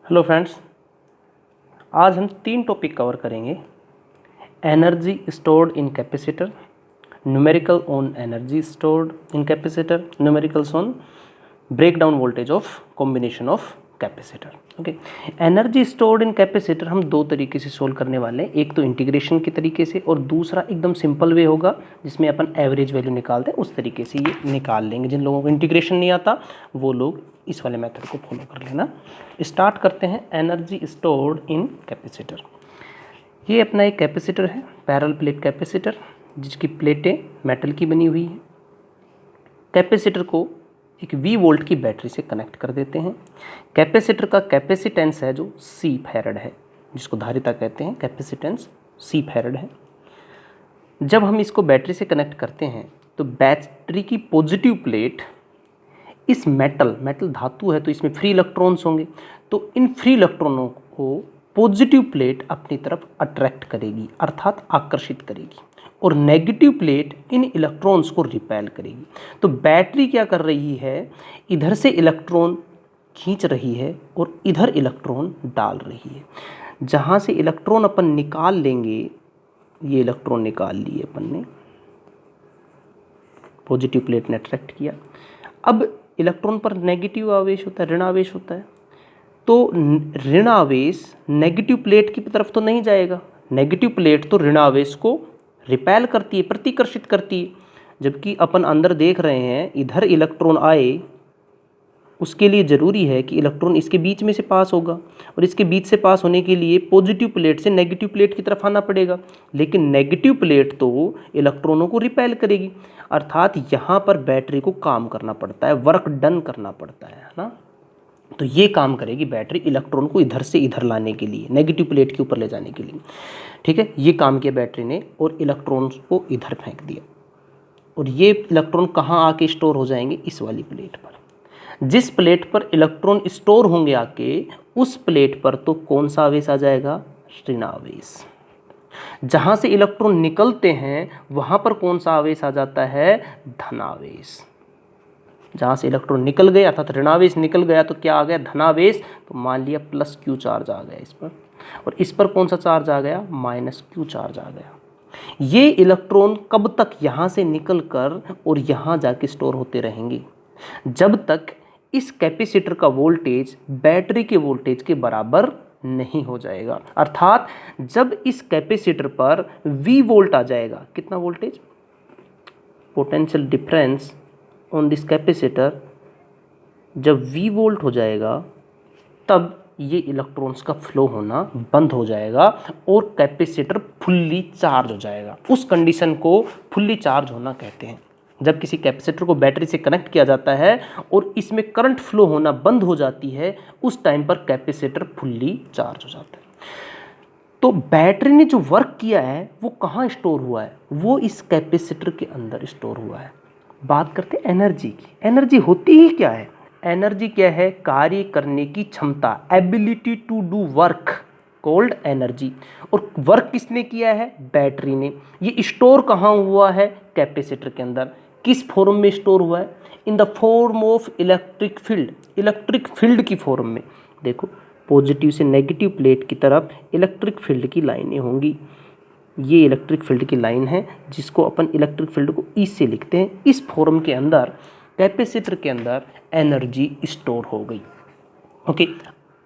Hello friends, आज हम 3 topic cover करेंगे। Energy stored in capacitor, numerical on energy stored in capacitor, numericals on breakdown voltage of combination of capacitor. Okay, energy stored in capacitor हम 2 तरीके से solve करने वाले हैं। एक तो इंटीग्रेशन के तरीके से और दूसरा एकदम सिंपल वे होगा जिसमें अपन एवरेज वैल्यू निकालते हैं, उस तरीके से ये निकाल लेंगे। जिन लोगों को इंटीग्रेशन नहीं आता वो लोग इस वाले मेथड को फॉलो कर लेना। स्टार्ट करते हैं। एनर्जी स्टोर्ड इन कैपेसिटर, ये अपना एक कैपेसिटर है, पैरेलल प्लेट कैपेसिटर, जिसकी प्लेटें मेटल की बनी हुई है। कैपेसिटर को एक V वोल्ट की बैटरी से कनेक्ट कर देते हैं। कैपेसिटर का कैपेसिटेंस है जो C फैरड है, जिसको धारिता कहते हैं, कैपेसिटेंस C फैरड है। जब हम इसको बैटरी से कनेक्ट करते हैं तो बैटरी की पॉजिटिव प्लेट इस मेटल धातु है तो इसमें फ्री इलेक्ट्रॉन्स होंगे, तो इन फ्री इलेक्ट्रॉनों को पॉजिटिव प्लेट अपनी तरफ अट्रैक्ट करेगी, अर्थात आकर्षित करेगी, और नेगेटिव प्लेट इन इलेक्ट्रॉन्स को रिपेल करेगी। तो बैटरी क्या कर रही है, इधर से इलेक्ट्रॉन खींच रही है और इधर इलेक्ट्रॉन डाल रही है। जहाँ से इलेक्ट्रॉन अपन निकाल लेंगे, ये इलेक्ट्रॉन निकाल लिए अपन ने, पॉजिटिव प्लेट ने अट्रैक्ट किया। अब इलेक्ट्रॉन पर नेगेटिव आवेश होता है, ऋण आवेश होता है, तो ऋण आवेश नेगेटिव प्लेट की तरफ तो नहीं जाएगा। नेगेटिव प्लेट तो ऋण आवेश को रिपेल करती है, प्रतिकर्षित करती है। जबकि अपन अंदर देख रहे हैं इधर इलेक्ट्रॉन आए, उसके लिए ज़रूरी है कि इलेक्ट्रॉन इसके बीच में से पास होगा, और इसके बीच से पास होने के लिए पॉजिटिव प्लेट से नेगेटिव प्लेट की तरफ आना पड़ेगा। लेकिन नेगेटिव प्लेट तो इलेक्ट्रॉनों को रिपेल करेगी, अर्थात यहाँ पर बैटरी को काम करना पड़ता है, वर्क डन करना पड़ता है ना। तो ये काम करेगी बैटरी इलेक्ट्रॉन को इधर से इधर लाने के लिए, नेगेटिव प्लेट के ऊपर ले जाने के लिए। ठीक है, ये काम किया बैटरी ने और इलेक्ट्रॉन्स को इधर फेंक दिया। और ये इलेक्ट्रॉन कहाँ आके स्टोर हो जाएंगे, इस वाली प्लेट पर। जिस प्लेट पर इलेक्ट्रॉन स्टोर होंगे आके, उस प्लेट पर तो कौन सा आवेश आ जाएगा, ऋण आवेश। जहाँ से इलेक्ट्रॉन निकलते हैं वहाँ पर कौन सा आवेश आ जाता है, धनावेश। जहाँ से इलेक्ट्रॉन निकल गए अर्थात ऋणावेश निकल गया तो क्या आ गया, धनावेश। तो मान लिया प्लस Q चार्ज आ गया इस पर, और इस पर कौन सा चार्ज आ गया, माइनस Q चार्ज आ गया। ये इलेक्ट्रॉन कब तक यहाँ से निकल कर और यहाँ जाके स्टोर होते रहेंगे, जब तक इस कैपेसिटर का वोल्टेज बैटरी के वोल्टेज के बराबर नहीं हो जाएगा। अर्थात जब इस कैपेसिटर पर V वोल्ट आ जाएगा, कितना voltage, potential difference on this capacitor, जब V वोल्ट हो जाएगा तब ये इलेक्ट्रॉन्स का फ्लो होना बंद हो जाएगा और कैपेसिटर फुल्ली चार्ज हो जाएगा। उस कंडीशन को फुल्ली चार्ज होना कहते हैं। जब किसी कैपेसिटर को बैटरी से कनेक्ट किया जाता है और इसमें करंट फ्लो होना बंद हो जाती है, उस टाइम पर कैपेसिटर फुल्ली चार्ज हो जाता है। तो बैटरी ने जो वर्क किया है वो कहाँ स्टोर हुआ है, वो इस कैपेसिटर के अंदर स्टोर हुआ है। बात करते हैं एनर्जी की। एनर्जी होती ही क्या है, एनर्जी क्या है, कार्य करने की क्षमता, ability to do work, called energy. और वर्क किसने किया है, बैटरी ने। ये स्टोर कहाँ हुआ है, कैपेसिटर के अंदर। किस फॉर्म में स्टोर हुआ है, इन the form of electric field, electric field की फॉर्म में। देखो, पॉजिटिव से नेगेटिव प्लेट की तरफ इलेक्ट्रिक फील्ड की लाइनें होंगी। ये इलेक्ट्रिक फील्ड की लाइन है जिसको अपन इलेक्ट्रिक फील्ड को ई से लिखते हैं। इस फॉर्म के अंदर कैपेसिटर के अंदर एनर्जी स्टोर हो गई। ओके,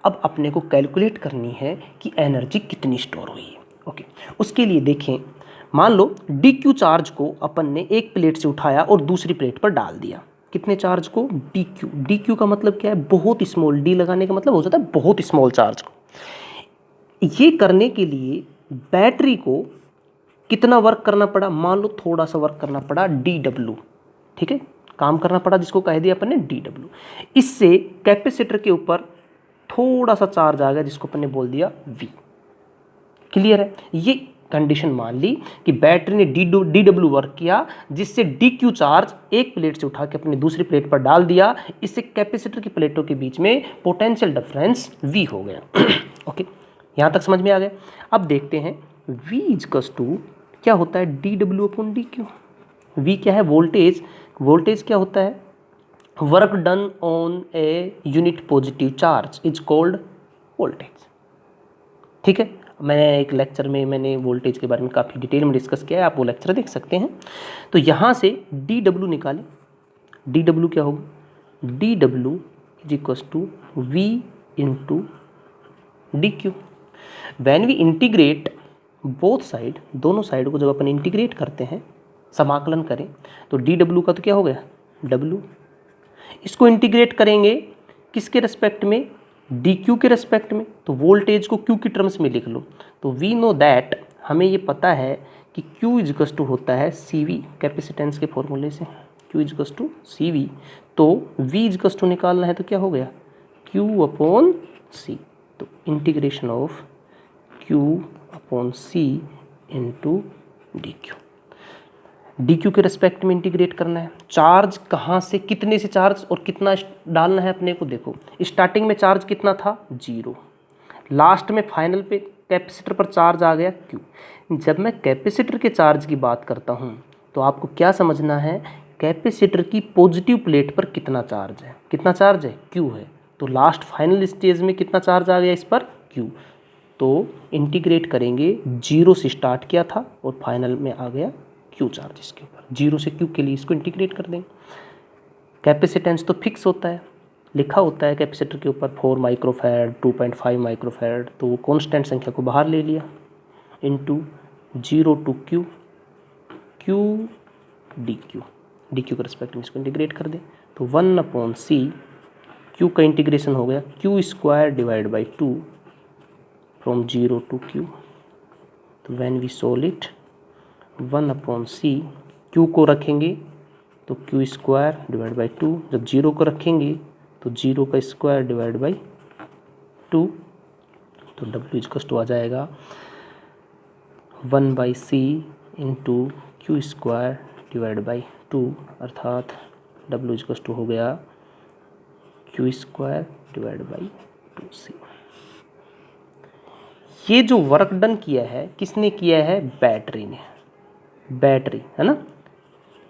अब अपने को कैलकुलेट करनी है कि एनर्जी कितनी स्टोर हुई है। ओके, उसके लिए देखें, मान लो DQ चार्ज को अपन ने एक प्लेट से उठाया और दूसरी प्लेट पर डाल दिया। कितने चार्ज को, DQ। DQ का मतलब क्या है, बहुत स्मॉल, D लगाने का मतलब हो जाता है बहुत स्मॉल चार्ज को। ये करने के लिए बैटरी को कितना वर्क करना पड़ा, मान लो थोड़ा सा वर्क करना पड़ा, DW। ठीक है, काम करना पड़ा जिसको कह दिया अपन ने DW। इससे कैपेसिटर के ऊपर थोड़ा सा चार्ज आ गया जिसको अपन ने बोल दिया V। क्लियर है, ये कंडीशन मान ली कि बैटरी ने DW वर्क किया, जिससे DQ चार्ज एक प्लेट से उठा के अपनी दूसरी प्लेट पर डाल दिया। इससे कैपेसिटर की प्लेटों के बीच में पोटेंशियल डिफरेंस V हो गया। ओके, यहाँ तक समझ में आ गया। अब देखते हैं V इजकस टू क्या होता है, DW/DQ। V क्या है, वोल्टेज। वोल्टेज क्या होता है, work done on a unit positive charge is called voltage. ठीक है, मैंने एक लेक्चर में मैंने वोल्टेज के बारे में काफ़ी डिटेल में डिस्कस किया है, आप वो लेक्चर देख सकते हैं। तो यहाँ से डी डब्ल्यू निकालें। डी डब्ल्यू क्या होगा, डी डब्ल्यू is equals to v into d q. When we integrate both side, दोनों साइड को जब अपन इंटीग्रेट करते हैं, समाकलन करें, तो डी डब्ल्यू का तो क्या हो गया, डब्ल्यू। इसको इंटीग्रेट करेंगे किसके रेस्पेक्ट में, डी क्यू के रेस्पेक्ट में, तो वोल्टेज को क्यू की टर्म्स में लिख लो। तो वी नो दैट, हमें ये पता है कि क्यू इजकस टू होता है सी वी, कैपेसिटेंस के फॉर्मूले से क्यू इजकस टू सी वी। तो वी इजकस टू निकालना है तो क्या हो गया, क्यू अपॉन सी। तो integration of q upon c into d q. D q के रेस्पेक्ट में इंटीग्रेट करना है। चार्ज कहाँ से, कितने से चार्ज और कितना डालना है अपने को, देखो स्टार्टिंग में चार्ज कितना था, 0। लास्ट में फाइनल पे कैपेसिटर पर चार्ज आ गया क्यू। जब मैं कैपेसिटर के चार्ज की बात करता हूँ तो आपको क्या समझना है, कैपेसिटर की पॉजिटिव प्लेट पर कितना चार्ज है, कितना चार्ज है, क्यू है। तो लास्ट फाइनल स्टेज में कितना चार्ज आ गया इस पर, क्यू। तो इंटीग्रेट करेंगे, 0 से स्टार्ट किया था और फाइनल में आ गया क्यू चार्ज इसके ऊपर, 0 से क्यू के लिए इसको इंटीग्रेट कर देंगे। कैपेसिटेंस तो फिक्स होता है, लिखा होता है कैपेसिटर के ऊपर 4 माइक्रोफैराड, 2.5 माइक्रोफैराड, तो वो कॉन्स्टेंट संख्या को बाहर ले लिया, into 0 to q, q d q, d q के रिस्पेक्ट में इसको इंटीग्रेट कर दें। तो 1 अपॉन सी, क्यू का इंटीग्रेशन हो गया q square divide by 2 from 0 to q. तो when we solve it, 1 upon c, q को रखेंगे तो क्यू स्क्वायर डिवाइड बाई 2, जब 0 को रखेंगे तो 0 का स्क्वायर डिवाइड बाई 2, तो डब्ल्यू इजकस टू आ जाएगा 1 by c into q square divide by 2, अर्थात डब्ल्यू इजकस टू हो गया q square divide by 2c। ये जो वर्क डन किया है किसने किया है, बैटरी ने, बैटरी है ना।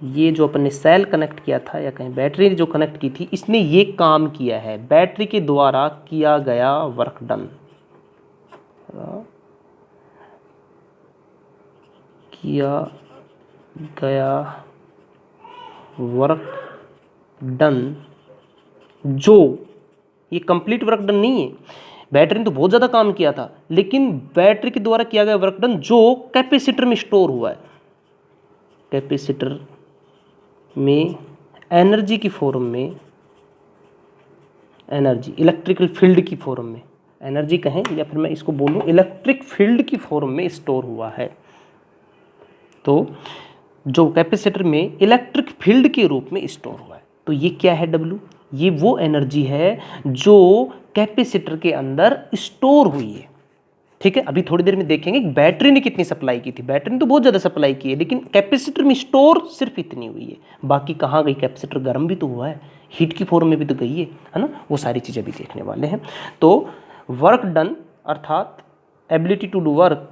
ये जो अपन ने सेल कनेक्ट किया था या कहीं बैटरी ने जो कनेक्ट की थी, इसने ये काम किया है, बैटरी के द्वारा किया गया वर्क डन, किया गया वर्क डन, जो ये कंप्लीट वर्क डन नहीं है, बैटरी ने तो बहुत ज़्यादा काम किया था, लेकिन बैटरी के द्वारा किया गया वर्क डन जो कैपेसिटर में स्टोर हुआ है, कैपेसिटर में एनर्जी की फॉर्म में, एनर्जी इलेक्ट्रिकल फील्ड की फॉर्म में, एनर्जी कहें या फिर मैं इसको बोलूँ इलेक्ट्रिक फील्ड की फॉर्म में स्टोर हुआ है। तो जो कैपेसिटर में इलेक्ट्रिक फील्ड के रूप में स्टोर हुआ है, तो ये क्या है, डब्ल्यू, ये वो एनर्जी है जो कैपेसिटर के अंदर स्टोर हुई है। ठीक है, अभी थोड़ी देर में देखेंगे बैटरी ने कितनी सप्लाई की थी, बैटरी ने तो बहुत ज़्यादा सप्लाई की है, लेकिन कैपेसिटर में स्टोर सिर्फ इतनी हुई है, बाकी कहाँ गई, कैपेसिटर गर्म भी तो हुआ है, हीट की फॉर्म में भी तो गई है ना, वो सारी चीज़ें भी देखने वाले हैं। तो वर्क डन अर्थात एबिलिटी टू डू वर्क,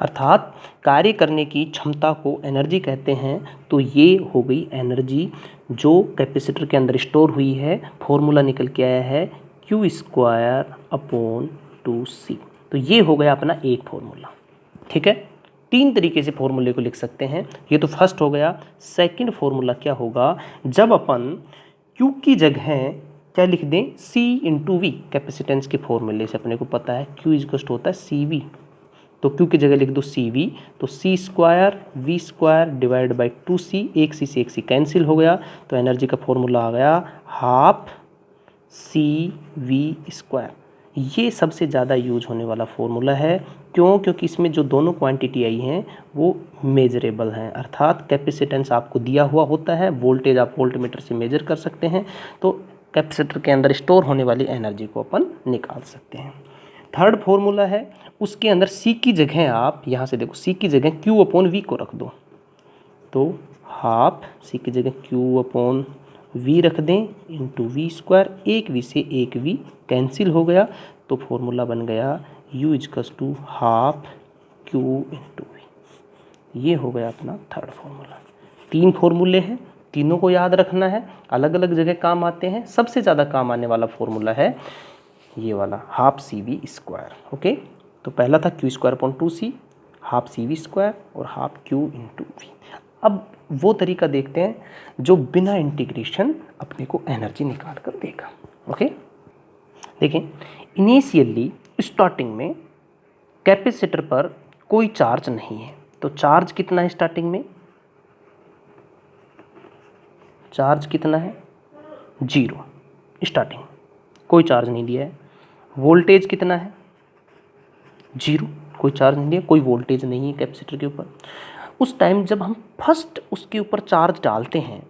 अर्थात कार्य करने की क्षमता को एनर्जी कहते हैं। तो ये हो गई एनर्जी जो कैपेसिटर के अंदर स्टोर हुई है। फॉर्मूला निकल के आया है क्यू स्क्वायर अपॉन 2c। तो ये हो गया अपना एक फॉर्मूला। ठीक है, 3 तरीके से फॉर्मूले को लिख सकते हैं, ये तो फर्स्ट हो गया। सेकंड फॉर्मूला क्या होगा, जब अपन Q की जगह क्या लिख दें, C इंटू वी, कैपेसिटेंस के फॉर्मूले से अपने को पता है Q इक्वल होता है CV, तो Q की जगह लिख दो CV, तो C square V square divide by 2C, एक C से एक C कैंसिल हो गया, तो एनर्जी का फॉर्मूला आ गया हाफ CV स्क्वायर। ये सबसे ज़्यादा यूज होने वाला फॉर्मूला है, क्यों, क्योंकि इसमें जो दोनों क्वांटिटी आई हैं वो मेजरेबल हैं, अर्थात कैपेसिटेंस आपको दिया हुआ होता है, वोल्टेज आप वोल्टमीटर से मेजर कर सकते हैं, तो कैपेसिटर के अंदर स्टोर होने वाली एनर्जी को अपन निकाल सकते हैं। थर्ड फॉर्मूला है, उसके अंदर C की जगह आप यहाँ से देखो, C की जगह Q अपॉन V को रख दो, तो हाफ C की जगह Q अपॉन V रख दें इंटू वी स्क्वायर, एक V से एक V कैंसिल हो गया, तो फॉर्मूला बन गया U इजकस to half Q into V। ये हो गया अपना थर्ड फॉर्मूला। 3 फॉर्मूले हैं, तीनों को याद रखना है, अलग अलग जगह काम आते हैं। सबसे ज़्यादा काम आने वाला फॉर्मूला है ये वाला हाफ CV²। ओके, तो पहला था Q²/2C, हाफ CV² और हाफ Q/V। अब वो तरीका देखते हैं जो बिना इंटीग्रेशन अपने को एनर्जी निकाल कर देगा। ओके, देखें, इनिशियली स्टार्टिंग में कैपेसिटर पर कोई चार्ज नहीं है, तो चार्ज कितना है स्टार्टिंग में? चार्ज कितना है? 0 स्टार्टिंग, कोई चार्ज नहीं दिया है। वोल्टेज कितना है? 0, कोई चार्ज नहीं दिया, कोई वोल्टेज नहीं है कैपेसिटर के ऊपर। उस टाइम जब हम फर्स्ट उसके ऊपर चार्ज डालते हैं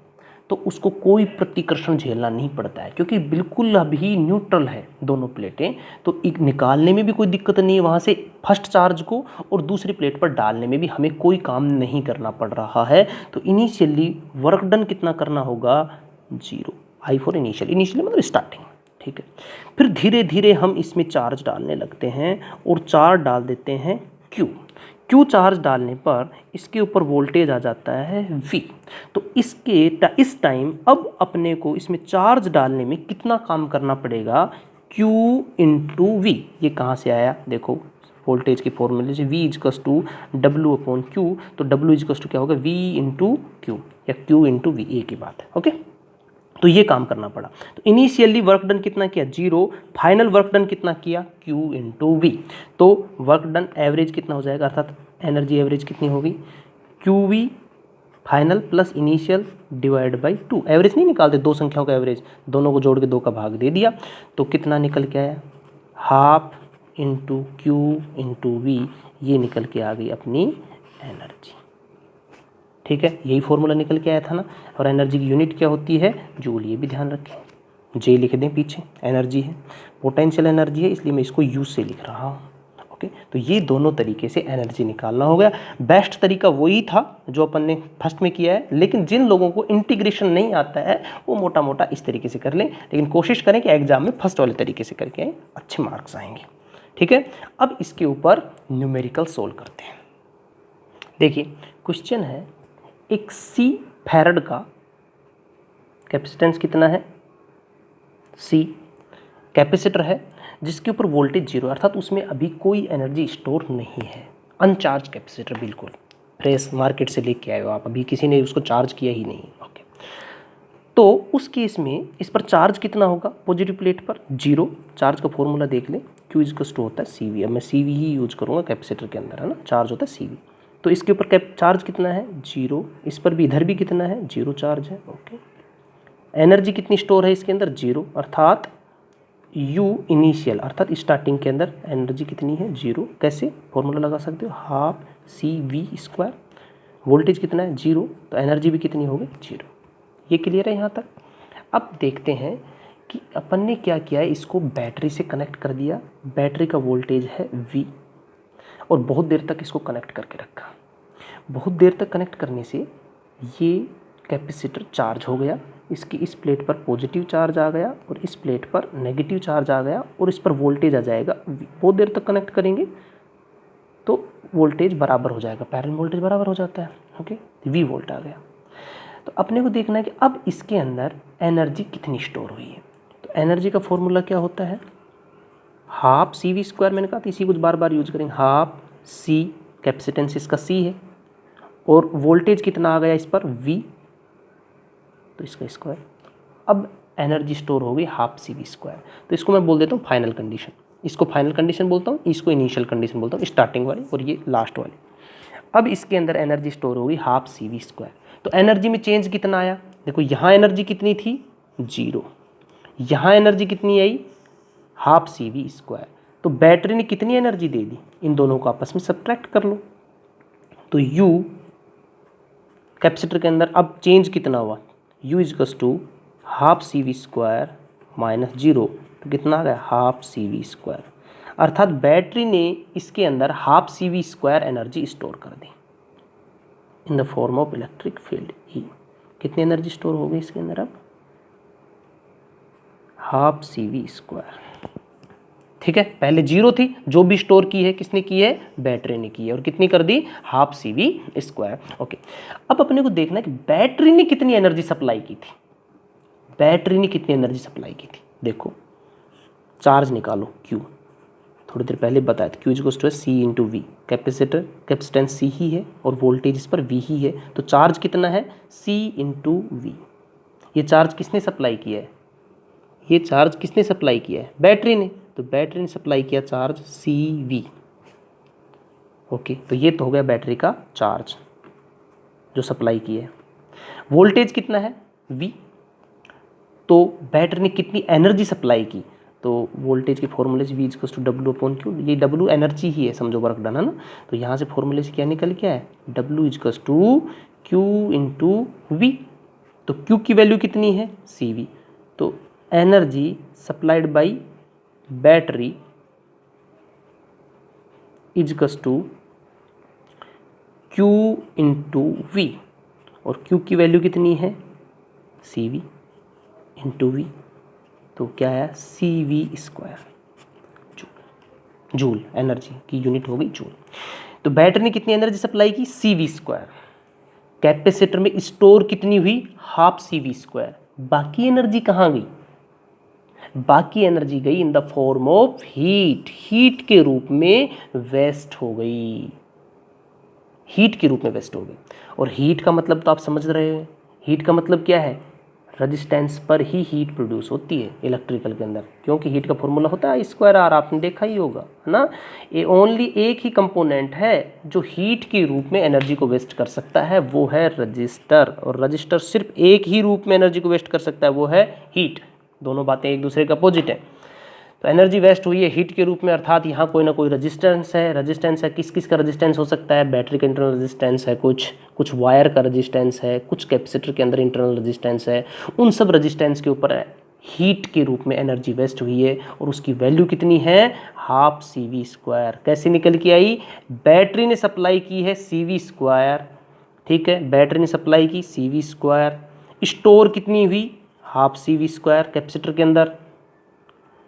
तो उसको कोई प्रतिकर्षण झेलना नहीं पड़ता है, क्योंकि बिल्कुल अभी न्यूट्रल है दोनों प्लेटें, तो एक निकालने में भी कोई दिक्कत नहीं है वहाँ से फर्स्ट चार्ज को, और दूसरी प्लेट पर डालने में भी हमें कोई काम नहीं करना पड़ रहा है। तो इनिशियली वर्क डन कितना करना होगा? 0। I फॉर इनिशियली मतलब स्टार्टिंग। ठीक है, फिर धीरे धीरे हम इसमें चार्ज डालने लगते हैं और चार्ज डाल देते हैं Q चार्ज डालने पर इसके ऊपर वोल्टेज आ जाता है V। तो इस टाइम अब अपने को इसमें चार्ज डालने में कितना काम करना पड़ेगा? Q/V। ये कहाँ से आया? देखो, वोल्टेज के फॉर्मूले से V = W/Q, तो W = क्या होगा? V/Q या Q/V, एक ही बात है। ओके, तो ये काम करना पड़ा। तो इनिशियली वर्क डन कितना किया? 0। फाइनल वर्क डन कितना किया? Q/V। तो वर्क डन एवरेज कितना हो जाएगा, अर्थात एनर्जी एवरेज कितनी होगी? QV final plus initial divide by 2। Average नहीं निकालते, दो संख्याओं का एवरेज, दोनों को जोड़ के 2 का भाग दे दिया, तो कितना निकल के आया? Half into Q/V। ये निकल के आ गई अपनी एनर्जी। ठीक है, यही फॉर्मूला निकल के आया था ना। और एनर्जी की यूनिट क्या होती है? जूल। ये भी ध्यान रखें, J लिख दें पीछे, एनर्जी है, पोटेंशियल एनर्जी है, इसलिए मैं इसको U से लिख रहा हूँ। ओके, तो ये दोनों तरीके से एनर्जी निकालना हो गया। बेस्ट तरीका वही था जो अपन ने फर्स्ट में किया है, लेकिन जिन लोगों को इंटीग्रेशन नहीं आता है वो मोटा मोटा इस तरीके से कर लें, लेकिन कोशिश करें कि एग्जाम में फर्स्ट वाले तरीके से करके आए, अच्छे मार्क्स आएंगे। ठीक है, अब इसके ऊपर न्यूमेरिकल सोल्व करते हैं। देखिए, क्वेश्चन है, एक C फैरड का कैपेसिटेंस कितना है? C कैपेसिटर है जिसके ऊपर वोल्टेज 0, अर्थात उसमें अभी कोई एनर्जी स्टोर नहीं है, अनचार्ज कैपेसिटर, बिल्कुल फ्रेश मार्केट से लेके आए हो आप, अभी किसी ने उसको चार्ज किया ही नहीं। ओके, तो उस केस में इस पर चार्ज कितना होगा? पॉजिटिव प्लेट पर 0। चार्ज का फॉर्मूला देख लें, Q = होता है CV। अब मैं CV ही यूज करूँगा कैपेसिटर के अंदर, है ना, चार्ज होता है CV। तो इसके ऊपर चार्ज कितना है? 0। इस पर भी, इधर भी कितना है? 0 चार्ज है। ओके, एनर्जी कितनी स्टोर है इसके अंदर? 0, अर्थात U इनिशियल, अर्थात स्टार्टिंग के अंदर एनर्जी कितनी है? 0। कैसे फॉर्मूला लगा सकते हो? Half CV²। वोल्टेज कितना है? 0, तो एनर्जी भी कितनी होगी? 0। ये क्लियर है यहाँ तक? अब देखते हैं कि अपन ने क्या किया है, इसको बैटरी से कनेक्ट कर दिया। बैटरी का वोल्टेज है V, और बहुत देर तक इसको कनेक्ट करके रखा। बहुत देर तक कनेक्ट करने से ये कैपेसिटर चार्ज हो गया, इसकी इस प्लेट पर पॉजिटिव चार्ज आ गया और इस प्लेट पर नेगेटिव चार्ज आ गया, और इस पर वोल्टेज आ जाएगा V। बहुत देर तक कनेक्ट करेंगे तो वोल्टेज बराबर हो जाएगा, पैरेलल वोल्टेज बराबर हो जाता है। ओके, V वोल्ट आ गया। तो अपने को देखना है कि अब इसके अंदर एनर्जी कितनी स्टोर हुई है। तो एनर्जी का फॉर्मूला क्या होता है? Half CV²। मैंने कहा था इसी कुछ बार बार यूज करेंगे। हाफ C, कैपेसिटेंस इसका C है, और वोल्टेज कितना आ गया इस पर? V, तो इसका स्क्वायर। अब एनर्जी स्टोर हो गई हाफ CV²। तो इसको मैं बोल देता हूँ फाइनल कंडीशन, इसको फाइनल कंडीशन बोलता हूँ, इसको इनिशियल कंडीशन बोलता हूँ, स्टार्टिंग वाली, और ये लास्ट वाली। अब इसके अंदर एनर्जी स्टोर हो गई हाफ CV²। तो एनर्जी में चेंज कितना आया? देखो, यहाँ एनर्जी कितनी थी? 0। यहाँ एनर्जी कितनी आई? Half CV²। तो बैटरी ने कितनी एनर्जी दे दी? इन दोनों को आपस में सब्ट्रैक्ट कर लो, तो U कैपेसिटर के अंदर अब चेंज कितना हुआ? U = हाफ CV² माइनस 0, तो कितना आ गया? Half CV²। अर्थात बैटरी ने इसके अंदर हाफ CV² एनर्जी स्टोर कर दी in the form of electric field E। कितनी एनर्जी स्टोर हो गई इसके अंदर? अब हाफ CV²। ठीक है, पहले 0 थी, जो भी स्टोर की है किसने की है? बैटरी ने की है, और कितनी कर दी? Half CV²। ओके, अब अपने को देखना है कि बैटरी ने कितनी एनर्जी सप्लाई की थी। बैटरी ने कितनी एनर्जी सप्लाई की थी? देखो, चार्ज निकालो Q, थोड़ी देर पहले बताया था Q equals to C into v. Capacitor capacitance C ही है और वोल्टेज इस पर V ही है, तो चार्ज कितना है C इंटू वी। ये चार्ज किसने सप्लाई किया है, ये चार्ज किसने सप्लाई किया है, बैटरी ने, तो बैटरी ने सप्लाई किया चार्ज CV। ओके, तो ये तो हो गया बैटरी का चार्ज जो सप्लाई किया है। वोल्टेज कितना है V, तो बैटरी ने कितनी एनर्जी सप्लाई की, तो वोल्टेज के फॉर्मूले से V equals to W upon Q, ये W एनर्जी ही है, समझो वर्क डन है ना। तो यहाँ से फॉर्मूले से क्या निकल के है, W equals to Q into v. तो Q की वैल्यू कितनी है CV, तो energy supplied by battery equals to Q into v, और Q की वैल्यू कितनी है CV इंटू वी, तो क्या है CV स्क्वायर, जूल एनर्जी की यूनिट हो गई जूल। तो बैटरी ने कितनी एनर्जी सप्लाई की CV स्क्वायर, कैपेसिटर में स्टोर कितनी हुई हाफ CV स्क्वायर, बाकी एनर्जी कहाँ गई, बाकी एनर्जी गई इन the form of heat, heat के रूप में वेस्ट हो गई, हीट के रूप में वेस्ट हो गई। और हीट का मतलब तो आप समझ रहे हो, हीट का मतलब क्या है, रजिस्टेंस पर ही हीट प्रोड्यूस होती है इलेक्ट्रिकल के अंदर, क्योंकि हीट का फॉर्मूला होता है I²R, आपने देखा ही होगा है ना। ये ओनली एक ही कंपोनेंट है जो हीट के रूप में एनर्जी को वेस्ट कर सकता है, वो है रजिस्टर, और रजिस्टर सिर्फ एक ही रूप में एनर्जी को वेस्ट कर सकता है, वो है हीट। दोनों बातें एक दूसरे का अपोजिट है। तो एनर्जी वेस्ट हुई है हीट के रूप में, अर्थात यहाँ कोई ना कोई रजिस्टेंस है, रजिस्टेंस है, किस किस का रजिस्टेंस हो सकता है, बैटरी का इंटरनल रजिस्टेंस है, कुछ वायर का रजिस्टेंस है, कुछ कैपेसिटर के अंदर इंटरनल रजिस्टेंस है, उन सब रजिस्टेंस के ऊपर हीट के रूप में एनर्जी वेस्ट हुई है, और उसकी वैल्यू कितनी है हाफ CV स्क्वायर। कैसे निकल के आई, बैटरी ने सप्लाई की है CV स्क्वायर, ठीक है, बैटरी ने सप्लाई की CV स्क्वायर, स्टोर कितनी हुई हाफ CV स्क्वायर कैपेसिटर के अंदर,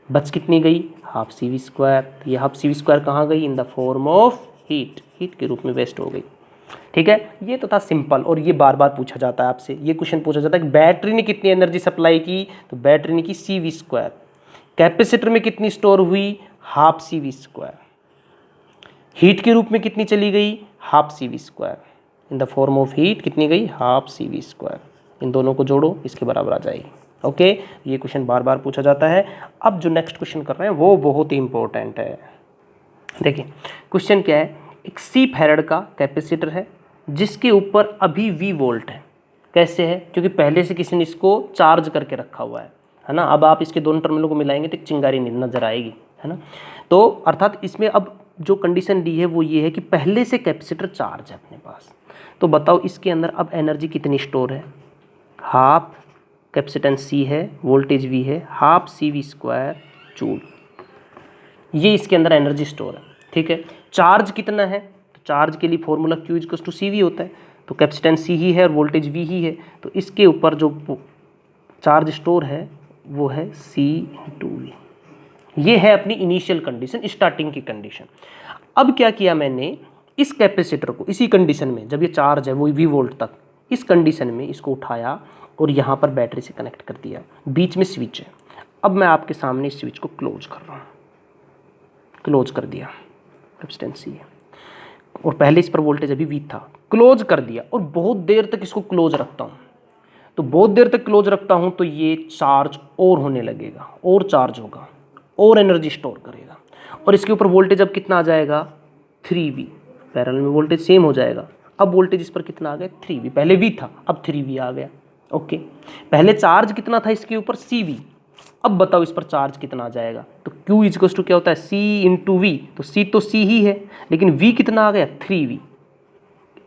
बच कितनी गई हाफ CV स्क्वायर। ये हाफ CV स्क्वायर कहाँ गई, इन the form of heat, heat के रूप में वेस्ट हो गई। ठीक है, ये तो था सिंपल, और ये बार बार पूछा जाता है आपसे, ये क्वेश्चन पूछा जाता है कि बैटरी ने कितनी एनर्जी सप्लाई की, तो बैटरी ने की CV स्क्वायर, कैपेसिटर में कितनी स्टोर हुई हाफ CV स्क्वायर, हीट के रूप में कितनी चली गई half CV square, in the form of heat कितनी गई हाफ CV स्क्वायर। इन दोनों को जोड़ो, इसके बराबर आ जाएगी। ओके, ये क्वेश्चन बार बार पूछा जाता है। अब जो नेक्स्ट क्वेश्चन कर रहे हैं वो बहुत ही इंपॉर्टेंट है। देखिए क्वेश्चन क्या है, एक C फैराड का कैपेसिटर है जिसके ऊपर अभी V वोल्ट है। कैसे है, क्योंकि पहले से किसी ने इसको चार्ज करके रखा हुआ है ना। अब आप इसके दोनों टर्मिनलों को मिलाएंगे तो एक चिंगारी नजर आएगी, है ना। तो अर्थात इसमें अब जो कंडीशन दी है वो ये है कि पहले से कैपेसिटर चार्ज है अपने पास। तो बताओ इसके अंदर अब एनर्जी कितनी स्टोर है, हाफ कैपेसिटेंस C है, वोल्टेज V है, हाफ CV स्क्वायर जूल, ये इसके अंदर एनर्जी स्टोर है। ठीक है, चार्ज कितना है, तो चार्ज के लिए formula Q equals to CV होता है, तो कैपेसिटेंस C ही है और वोल्टेज V ही है, तो इसके ऊपर जो चार्ज स्टोर है वो है C इंटू V। ये है अपनी इनिशियल कंडीशन, स्टार्टिंग की कंडीशन। अब क्या किया मैंने, इस कैपेसिटर को इसी कंडीशन में, जब ये चार्ज है वो V वोल्ट तक, इस कंडीशन में इसको उठाया और यहाँ पर बैटरी से कनेक्ट कर दिया, बीच में स्विच है। अब मैं आपके सामने इस स्विच को क्लोज कर रहा हूँ, क्लोज कर दिया, कैपेसिटेंस है और पहले इस पर वोल्टेज अभी V था, क्लोज कर दिया और बहुत देर तक इसको क्लोज रखता हूँ। तो बहुत देर तक क्लोज रखता हूँ तो ये चार्ज और होने लगेगा, और चार्ज होगा, और एनर्जी स्टोर करेगा, और इसके ऊपर वोल्टेज अब कितना आ जाएगा 3V, पैरेलल में वोल्टेज सेम हो जाएगा। अब वोल्टेज इस पर कितना आ गया 3V, पहले V था अब 3V आ गया। ओके, पहले चार्ज कितना था इसके ऊपर CV, अब बताओ इस पर चार्ज कितना आ जाएगा, तो Q इक्वल्स टू क्या होता है C इंटू वी, तो C तो C ही है लेकिन V कितना आ गया 3V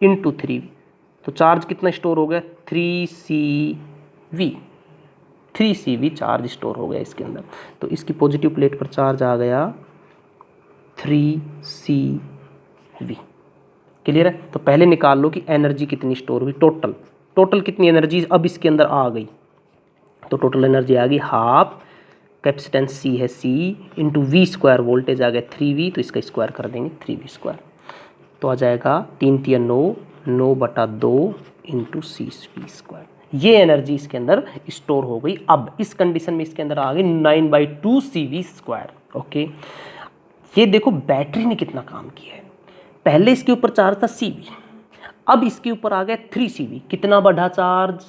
इंटू 3V, तो चार्ज कितना स्टोर हो गया 3CV, 3CV चार्ज स्टोर हो गया इसके अंदर। तो इसकी पॉजिटिव प्लेट पर चार्ज आ गया 3CV। क्लियर है, तो पहले निकाल लो कि एनर्जी कितनी स्टोर हुई, टोटल कितनी एनर्जी अब इसके अंदर आ गई, तो टोटल एनर्जी आ गई हाफ, कैपेसिटेंस C है C into V square, voltage आ गया 3V, तो इसका स्क्वायर कर देंगे 3V स्क्वायर, तो आ जाएगा 3 तिया 9, 9/2 इंटू CV स्क्वायर। ये एनर्जी इसके अंदर स्टोर हो गई। अब इस कंडीशन में इसके अंदर आ गई 9/2 CV²। ओके, ये देखो बैटरी ने कितना काम किया है। पहले इसके ऊपर चार्ज था CV, अब इसके ऊपर आ गया 3 CV। कितना बढ़ा चार्ज?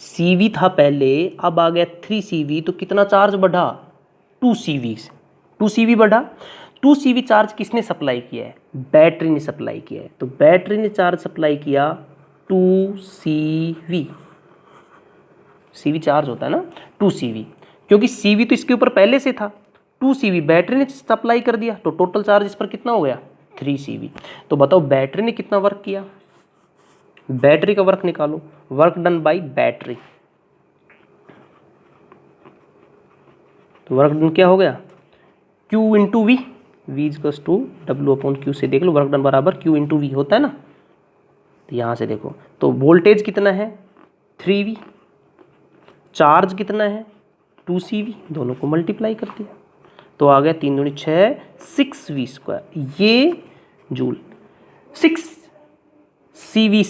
CV था पहले, अब आ गया 3 CV, तो कितना चार्ज बढ़ा? 2 CV। 2 CV बढ़ा। 2 CV चार्ज किसने सप्लाई किया है? बैटरी ने सप्लाई किया है। तो बैटरी ने चार्ज सप्लाई किया 2 CV। CV चार्ज होता है ना 2 CV, क्योंकि CV तो इसके ऊपर पहले से था। 2 CV बैटरी ने सप्लाई कर दिया, तो टोटल चार्ज इस पर कितना हो गया? 3 CV। तो बताओ बैटरी ने कितना वर्क किया? बैटरी का वर्क निकालो, वर्क डन बाय बैटरी। तो वर्क डन क्या हो गया? Q into V, V equals to W/Q से देख लो, वर्क डन बराबर Q इंटू वी होता है ना। तो यहाँ से देखो, तो वोल्टेज कितना है? 3V। चार्ज कितना है? 2 CV। दोनों को मल्टीप्लाई कर दिया तो आ गया 3 दूनी 6, 6V²। ये जूल 6 CV²,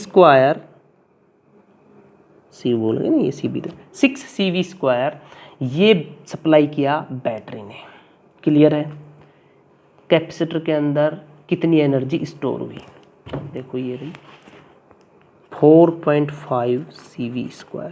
सी बोल गए ना, ये CV तो 6 CV², ये सप्लाई किया बैटरी ने। क्लियर है? कैपेसिटर के अंदर कितनी एनर्जी स्टोर हुई? देखो ये रही 4.5 CV²।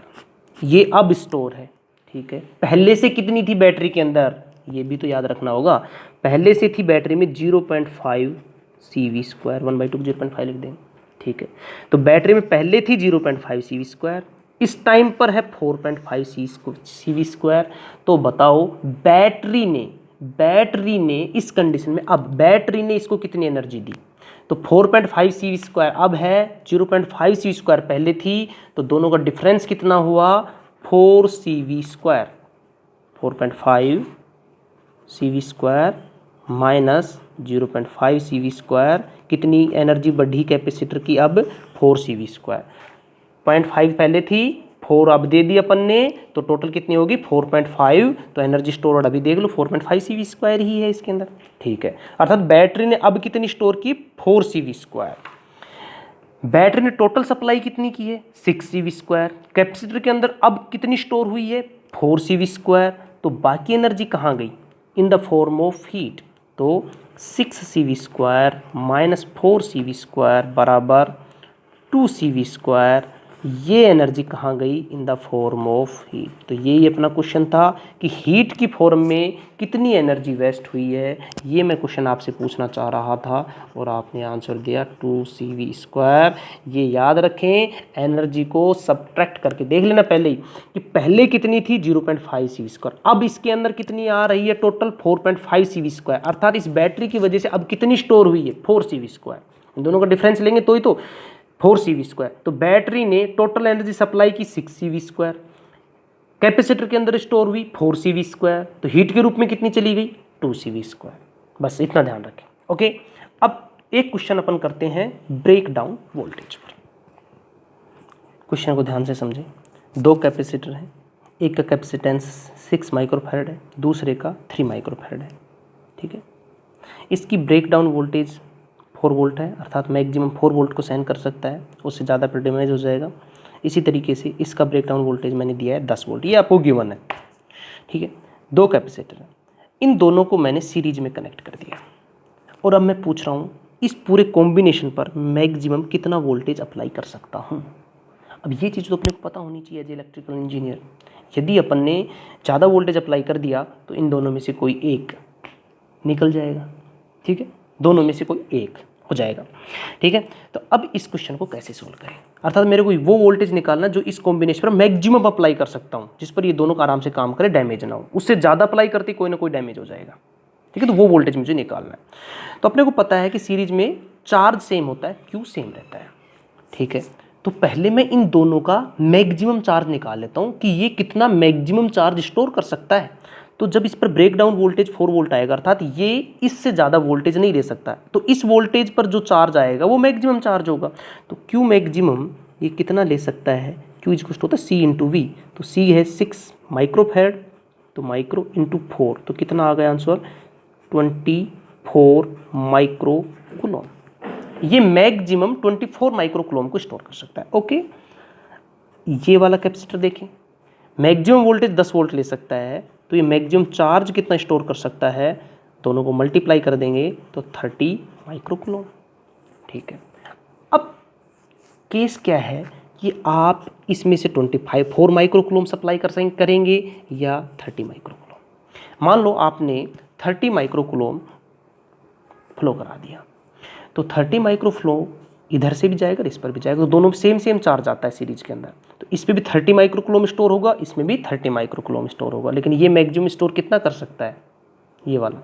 ये अब स्टोर है, ठीक है। पहले से कितनी थी बैटरी के अंदर? ये भी तो याद रखना होगा। पहले से थी बैटरी में 0.5 CV², 1/2 को 0.5 लिख देंगे, ठीक है। तो बैटरी में पहले थी 0.5 CV², इस टाइम पर है 4.5 CV²। तो बताओ बैटरी ने इस कंडीशन में, अब बैटरी ने इसको कितनी एनर्जी दी? तो 4.5 CV² अब है, 0.5 CV² पहले थी, तो दोनों का डिफरेंस कितना हुआ? 4 CV²। 4.5 CV² माइनस 0.5 CV², कितनी एनर्जी बढ़ी कैपेसिटर की? अब 4 CV²। 0.5 पहले थी, 4 अब दे दी अपन ने, तो टोटल कितनी होगी? 4.5। तो एनर्जी स्टोर अभी देख लो 4.5 CV² ही है इसके अंदर, ठीक है। अर्थात बैटरी ने अब कितनी स्टोर की? 4 CV²। बैटरी ने टोटल सप्लाई कितनी की है? 6 CV²। कैपेसिटर के अंदर अब कितनी स्टोर हुई है? 4 CV²। तो बाकी एनर्जी कहाँ गई? इन द फॉर्म ऑफ हीट। तो 6 CV² माइनस 4 CV² बराबर 2 CV²। ये एनर्जी कहाँ गई? इन द फॉर्म ऑफ हीट। तो यही अपना क्वेश्चन था कि हीट की फॉर्म में कितनी एनर्जी वेस्ट हुई है, ये मैं क्वेश्चन आपसे पूछना चाह रहा था और आपने आंसर दिया 2 CV²। ये याद रखें, एनर्जी को सब्ट्रैक्ट करके देख लेना पहले ही कि पहले कितनी थी? 0.5 CV², अब इसके अंदर कितनी आ रही है? Total 4.5 CV²। अर्थात इस बैटरी की वजह से अब कितनी स्टोर हुई है? 4 CV²। इन दोनों का डिफरेंस लेंगे तो ही तो 4 CV²। तो बैटरी ने टोटल एनर्जी सप्लाई की 6 CV², कैपेसिटर के अंदर स्टोर हुई 4 CV², तो हीट के रूप में कितनी चली गई? 2 CV²। बस इतना ध्यान रखें, ओके। अब एक क्वेश्चन अपन करते हैं ब्रेक डाउन वोल्टेज पर। क्वेश्चन को ध्यान से समझें। 2 कैपेसिटर हैं, एक का कैपेसिटेंस 6 माइक्रोफैरड है, दूसरे का 3 माइक्रोफैरड है, ठीक है। इसकी ब्रेक डाउन वोल्टेज 4 वोल्ट है, अर्थात मैक्सिमम 4 वोल्ट को सहन कर सकता है, उससे ज़्यादा पर डैमेज हो जाएगा। इसी तरीके से इसका ब्रेकडाउन वोल्टेज मैंने दिया है 10 वोल्ट, ये आपको गिवन है, ठीक है। 2 कैपेसिटर है, इन दोनों को मैंने सीरीज में कनेक्ट कर दिया और अब मैं पूछ रहा हूँ इस पूरे कॉम्बिनेशन पर मैक्सिमम कितना वोल्टेज अप्लाई कर सकता हूँ। अब ये चीज़ तो अपने को पता होनी चाहिए एज इलेक्ट्रिकल इंजीनियर। यदि अपन ने ज़्यादा वोल्टेज अप्लाई कर दिया तो इन दोनों में से कोई एक निकल जाएगा, ठीक है, दोनों में से कोई एक हो जाएगा, ठीक है। तो अब इस क्वेश्चन को कैसे सोल्व करें? अर्थात मेरे को वो वोल्टेज निकालना जो इस कॉम्बिनेशन पर मैक्सिमम अप्लाई कर सकता हूँ, जिस पर ये दोनों का आराम से काम करे, डैमेज ना हो। उससे ज़्यादा अप्लाई करते कोई ना कोई डैमेज हो जाएगा, ठीक है। तो वो वोल्टेज मुझे निकालना है। तो अपने को पता है कि सीरीज में चार्ज सेम होता है, क्यू सेम रहता है, ठीक है। तो पहले मैं इन दोनों का मैक्सिमम चार्ज निकाल लेता हूँ कि ये कितना मैक्सिमम चार्ज स्टोर कर सकता है। तो जब इस पर ब्रेक डाउन वोल्टेज 4 वोल्ट आएगा, अर्थात ये इससे ज़्यादा वोल्टेज नहीं ले सकता, तो इस वोल्टेज पर जो चार्ज आएगा वो मैक्सिमम चार्ज होगा। तो क्यू मैक्सिमम ये कितना ले सकता है? क्यू इक्वल होता है C इंटू वी। तो C है 6 माइक्रोफैरड, तो माइक्रो इंटू 4, तो कितना आ गया आंसर? 24 micro coulomb. ये मैक्सिमम 24 माइक्रो कूलम को स्टोर कर सकता है, ओके। ये वाला कैपेसिटर देखें, मैक्सिमम वोल्टेज 10 वोल्ट ले सकता है, तो ये मैक्सिमम चार्ज कितना स्टोर कर सकता है, दोनों को मल्टीप्लाई कर देंगे तो 30 माइक्रोकूलम। ठीक है, अब केस क्या है कि आप इसमें से 4 माइक्रोकूलम सप्लाई करेंगे या 30 माइक्रोकूलम। मान लो आपने 30 माइक्रोकूलम फ्लो करा दिया, तो 30 माइक्रोफ्लो इधर से भी जाएगा और इस पर भी जाएगा, तो दोनों सेम चार्ज आता है सीरीज के अंदर, तो इस पर भी 30 माइक्रोकूलम स्टोर होगा, इसमें भी 30 माइक्रोकूलम स्टोर होगा, लेकिन ये मैक्सिमम स्टोर कितना कर सकता है, ये वाला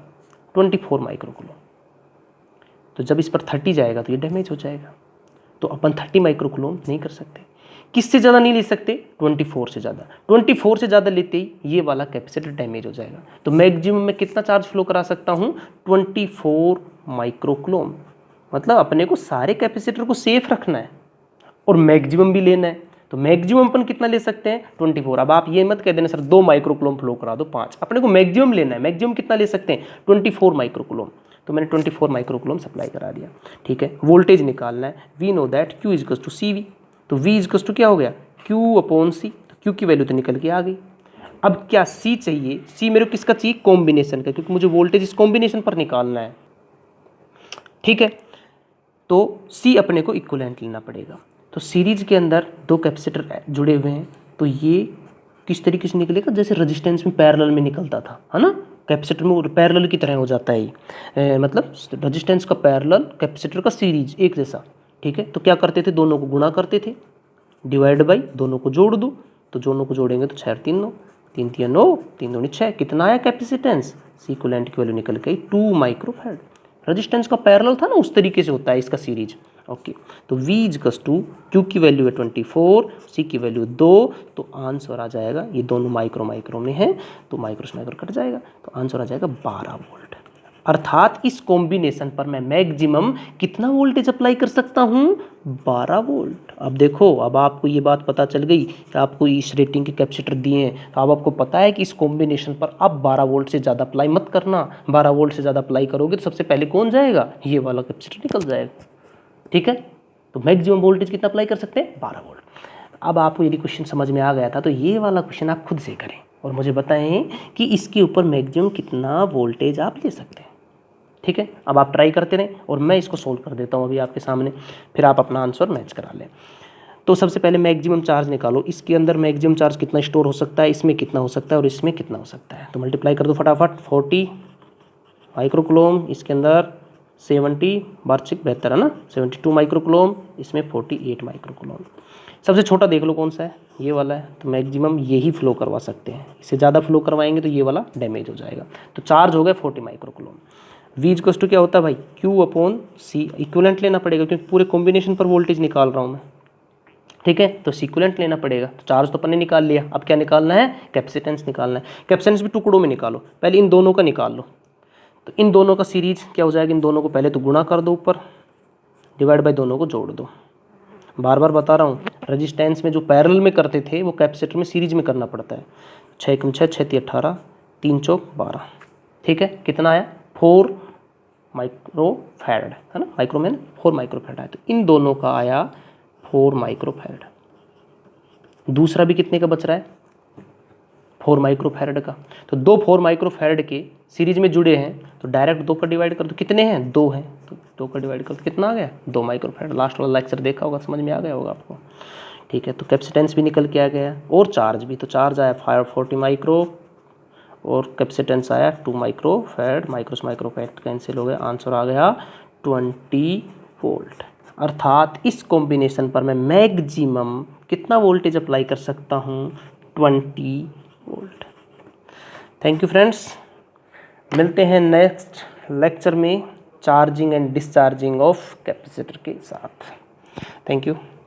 24 माइक्रोकूलम। तो जब इस पर 30 जाएगा तो ये डैमेज हो जाएगा, तो अपन 30 माइक्रोकूलम नहीं कर सकते। किससे ज़्यादा नहीं ले सकते, 24 से ज़्यादा। 24 से ज़्यादा लेते ही ये वाला कैपेसिटर डैमेज हो जाएगा। तो मैक्सिमम में कितना चार्ज फ्लो करा सकता हूँ, 24 माइक्रोकूलम। मतलब अपने को सारे कैपेसिटर को सेफ रखना है और मैक्सिमम भी लेना है, तो मैक्सिमम अपन कितना ले सकते हैं, 24। अब आप ये मत कह देना सर 2 माइक्रोकूलम फ्लो करा दो 5, अपने को मैक्सिमम लेना है। मैक्सिमम कितना ले सकते हैं, 24 माइक्रोकूलम। तो मैंने 24 माइक्रोकूलम सप्लाई करा दिया। ठीक है, वोल्टेज निकालना है, we know that Q is to C V. तो V इज टू क्या हो गया, Q/C। तो Q की वैल्यू तो निकल के आ गई। अब क्या C चाहिए, C मेरे को किसका चाहिए, कॉम्बिनेशन का, क्योंकि मुझे वोल्टेज इस कॉम्बिनेशन पर निकालना है। ठीक है, तो C अपने को इक्विवेलेंट लेना पड़ेगा। तो सीरीज के अंदर 2 कैपेसिटर जुड़े हुए हैं, तो ये किस तरीके से निकलेगा, जैसे रेजिस्टेंस में पैरेलल में निकलता था, है ना, कैपेसिटर में पैरेलल की तरह हो जाता है ये, मतलब रेजिस्टेंस का पैरेलल, कैपेसिटर का सीरीज एक जैसा। ठीक है, तो क्या करते थे, दोनों को गुणा करते थे, डिवाइड बाई, दोनों को जोड़ दो, तो दोनों को जोड़ेंगे तो 6 3 9, 3 3 9, 3 2 6, कितना आया कैपेसिटेंस, सी इक्विवेलेंट की वैल्यू निकल गई 2 माइक्रोफैराड। रेजिस्टेंस का पैरेलल था ना, उस तरीके से होता है इसका सीरीज। ओके, तो V इज टू, Q की वैल्यू है 24, C की वैल्यू 2, तो आंसर आ जाएगा, ये दोनों माइक्रो में है तो माइक्रो से माइक्रो कट जाएगा, तो आंसर आ जाएगा 12 वोल्ट। अर्थात इस कॉम्बिनेशन पर मैं मैक्सिमम कितना वोल्टेज अप्लाई कर सकता हूँ, 12 वोल्ट। अब देखो, अब आपको ये बात पता चल गई कि आपको इस रेटिंग के कैपेसिटर दिए हैं, तो अब आपको पता है कि इस कॉम्बिनेशन पर अब 12 वोल्ट से ज़्यादा अप्लाई मत करना। 12 वोल्ट से ज़्यादा अप्लाई करोगे तो सबसे पहले कौन जाएगा, ये वाला कैपेसिटर निकल जाएगा। ठीक है, तो मैक्सिमम वोल्टेज कितना अप्लाई कर सकते हैं, 12 वोल्ट। अब आपको यदि क्वेश्चन समझ में आ गया था तो ये वाला क्वेश्चन आप खुद से करें और मुझे बताएं कि इसके ऊपर मैक्सिमम कितना वोल्टेज आप ले सकते हैं। ठीक है, अब आप ट्राई करते रहें और मैं इसको सोल्व कर देता हूँ अभी आपके सामने, फिर आप अपना आंसर मैच करा लें। तो सबसे पहले मैक्सिमम चार्ज निकालो, इसके अंदर मैक्सिमम चार्ज कितना स्टोर हो सकता है, इसमें कितना हो सकता है और इसमें कितना हो सकता है, तो मल्टीप्लाई कर दो फटाफट। 40 माइक्रोकूलम, इसके अंदर 70 वार्षिक 72 है ना, 72 माइक्रोकूलम, इसमें 48 माइक्रोकूलम। सबसे छोटा देख लो कौन सा है, ये वाला है, तो मैक्सिमम यही फ्लो करवा सकते हैं, इससे ज़्यादा फ्लो करवाएंगे तो ये वाला डैमेज हो जाएगा। तो चार्ज हो गया 40 माइक्रोकूलम। V इज टू क्या होता है भाई, Q/C, इक्विवेलेंट लेना पड़ेगा क्योंकि पूरे कॉम्बिनेशन पर वोल्टेज निकाल रहा हूँ मैं। ठीक है, तो इक्विवेलेंट लेना पड़ेगा, तो चार्ज तो अपन ने निकाल लिया, अब क्या निकालना है, कैपेसिटेंस निकालना है। कैपेसिटेंस भी टुकड़ों में निकालो, पहले इन दोनों का निकाल लो, तो इन दोनों का सीरीज क्या हो जाएगा, इन दोनों को पहले तो गुणा कर दो ऊपर, डिवाइड बाय दोनों को जोड़ दो। बार बार बता रहा हूँ, रेजिस्टेंस में जो पैरेलल में करते थे वो कैपेसिटर में सीरीज में करना पड़ता है। 6 × 6 6 × 18, 3 × 4 12। ठीक है, कितना आया, 4 माइक्रोफैराड है ना, माइक्रो में 4 माइक्रोफैराड आया, तो इन दोनों का आया 4 माइक्रोफैराड। दूसरा भी कितने का बच रहा है, 4 माइक्रोफैराड का, तो 2 4 माइक्रोफैराड के सीरीज में जुड़े हैं, तो डायरेक्ट 2 का डिवाइड कर दो, कितने हैं, 2 हैं, तो 2 का डिवाइड कर दो, कितना आ गया, 2 माइक्रोफैराड। लास्ट वाला लेक्चर देखा होगा, समझ में आ गया होगा आपको। ठीक है, तो कैपेसिटेंस भी निकल के आ गया और चार्ज भी, तो चार्ज आया 40 माइक्रो और कैपेसिटेंस आया 2 माइक्रोफैराड, माइक्रो से माइक्रोफैराड कैंसिल हो गया, आंसर आ गया 20 वोल्ट। अर्थात इस कॉम्बिनेशन पर मैं मैक्सिमम कितना वोल्टेज अप्लाई कर सकता हूँ, 20 वोल्ट। थैंक यू फ्रेंड्स, मिलते हैं नेक्स्ट लेक्चर में charging and discharging of capacitor के साथ। Thank you.